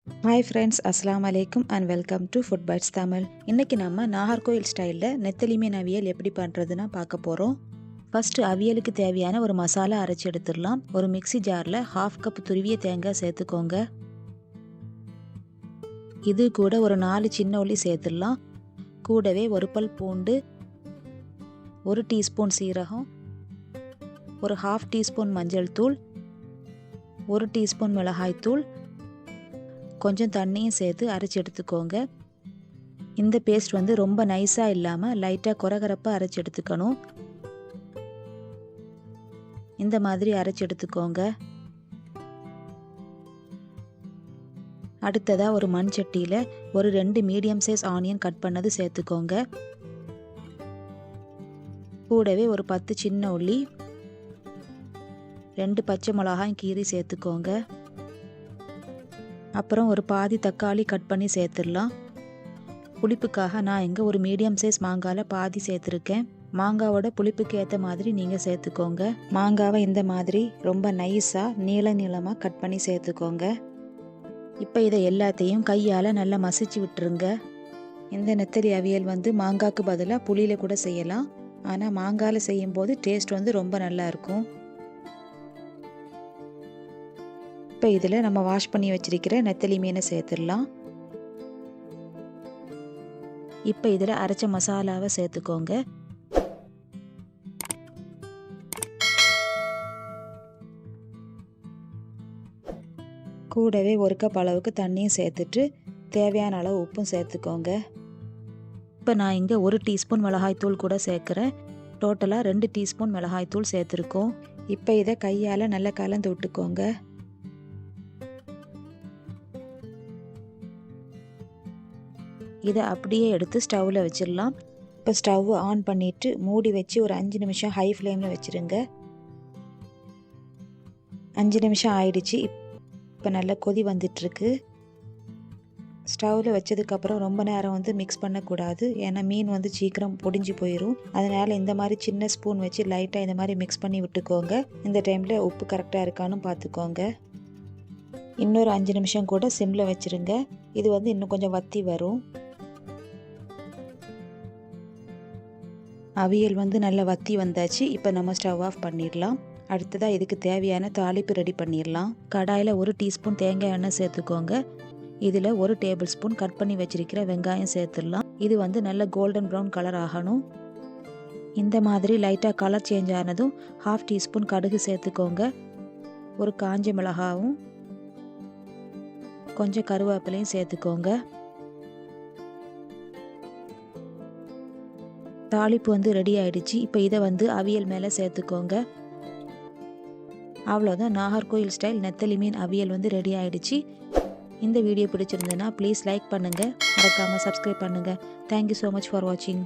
Hi friends, அஸ்ஸலாமு அலைக்கும் and welcome to food bites Tamil. இன்றைக்கி நம்ம நாகர்கோயில் ஸ்டைலில் நெத்தலி மீன் அவியல் எப்படி பண்ணுறதுன்னா பார்க்க போகிறோம். ஃபஸ்ட்டு அவியலுக்கு தேவையான ஒரு மசாலா அரைச்சி எடுத்துடலாம். ஒரு மிக்சி ஜாரில் 1/2 கப் துருவிய தேங்காய் சேர்த்துக்கோங்க. இது கூட ஒரு 4 சின்ன உள்ளி சேர்த்துடலாம். கூடவே ஒரு பல் பூண்டு, 1 டீஸ்பூன் சீரகம், ஒரு 1/2 டீஸ்பூன் மஞ்சள் தூள், 1 டீஸ்பூன் மிளகாய் தூள், கொஞ்சம் தண்ணியும் சேர்த்து அரைச்சி எடுத்துக்கோங்க. இந்த பேஸ்ட் ரொம்ப நைஸாக இல்லாமல் லைட்டாக கொரகரப்பாக அரைச்சி எடுத்துக்கணும். இந்த மாதிரி அரைச்சி எடுத்துக்கோங்க. அடுத்ததாக ஒரு மண் சட்டியில் ஒரு 2 மீடியம் சைஸ் ஆனியன் கட் பண்ணது சேர்த்துக்கோங்க. கூடவே ஒரு 10 சின்ன உள்ளி, 2 பச்சை மிளகாய் கீரி சேர்த்துக்கோங்க. அப்புறம் ஒரு பாதி தக்காளி கட் பண்ணி சேர்த்துடலாம். புளிப்புக்காக நான் இங்கே ஒரு மீடியம் சைஸ் மாங்காயில் பாதி சேர்த்துருக்கேன். மாங்காவோட புளிப்புக்கு ஏற்ற மாதிரி நீங்கள் சேர்த்துக்கோங்க. மாங்காவை இந்த மாதிரி ரொம்ப நைஸாக நீளமாக கட் பண்ணி சேர்த்துக்கோங்க. இப்போ இதை எல்லாத்தையும் கையால் நல்லா மசிச்சு விட்டுருங்க. இந்த நெத்தலி அவியல் மாங்காய்க்கு பதிலாக புளியில் கூட செய்யலாம். ஆனால் மாங்காயில் செய்யும்போது டேஸ்ட் ரொம்ப நல்லா இருக்கும். இப்போ இதில் நம்ம வாஷ் பண்ணி வச்சிருக்கிற நெத்தலி மீனை சேர்த்துடலாம். இப்போ இதில் அரைச்ச மசாலாவை சேர்த்துக்கோங்க. கூடவே 1 கப் அளவுக்கு தண்ணியும் சேர்த்துட்டு தேவையான அளவு உப்பும் சேர்த்துக்கோங்க. இப்போ நான் இங்கே 1 டீஸ்பூன் மிளகாய்த்தூள் கூட சேர்க்குறேன். டோட்டலாக 2 டீஸ்பூன் மிளகாய்த்தூள் சேர்த்துருக்கோம். இப்போ இதை கையால் நல்லா கலந்து விட்டுக்கோங்க. இதை அப்படியே எடுத்து ஸ்டவ்வில் வச்சிடலாம். இப்போ ஸ்டவ் ஆன் பண்ணிவிட்டு மூடி வச்சு ஒரு 5 நிமிஷம் ஹை ஃப்ளேமில் வச்சுருங்க. 5 நிமிஷம் ஆயிடுச்சு. இப்போ நல்லா கொதி வந்துட்டுருக்கு. ஸ்டவ்வில் வச்சதுக்கப்புறம் ரொம்ப நேரம் மிக்ஸ் பண்ணக்கூடாது. ஏன்னா மீன் சீக்கிரம் பொடிஞ்சு போயிடும். அதனால் இந்த மாதிரி சின்ன ஸ்பூன் வச்சு லைட்டாக இந்த மாதிரி மிக்ஸ் பண்ணி விட்டுக்கோங்க. இந்த டைமில் உப்பு கரெக்டாக இருக்கான்னு பார்த்துக்கோங்க. இன்னொரு 5 நிமிஷம் கூட சிம்மில் வச்சுருங்க. இது இன்னும் கொஞ்சம் வத்தி வரும். அவியல் நல்லா வத்தி வந்தாச்சு. இப்போ நம்ம ஸ்டவ் ஆஃப் பண்ணிடலாம். அடுத்ததாக இதுக்கு தேவையான தாளிப்பு ரெடி பண்ணிடலாம். கடாயில் 1 டீஸ்பூன் தேங்காய் எண்ணெய் சேர்த்துக்கோங்க. இதில் 1 டேபிள் ஸ்பூன் கட் பண்ணி வச்சிருக்கிற வெங்காயம் சேர்த்துடலாம். இது நல்ல கோல்டன் ப்ரௌன் கலர் ஆகணும். இந்த மாதிரி லைட்டாக கலர் சேஞ்ச் ஆனதும் 1/2 டீஸ்பூன் கடுகு சேர்த்துக்கோங்க. ஒரு காஞ்ச மிளகாவும் கொஞ்சம் கருவேப்பிலையும் சேர்த்துக்கோங்க. தாளிப்பு ரெடி ஆயிடுச்சு. இப்போ இதை அவியல் மேலே சேர்த்துக்கோங்க. அவ்வளோதான், நாகர்கோயில் ஸ்டைல் நெத்தலி மீன் அவியல் ரெடி ஆயிடுச்சு. இந்த வீடியோ பிடிச்சிருந்ததுன்னா ப்ளீஸ் லைக் பண்ணுங்கள், மறக்காமல் சப்ஸ்கிரைப் பண்ணுங்கள். தேங்க்யூ ஸோ மச் ஃபார் வாட்சிங்.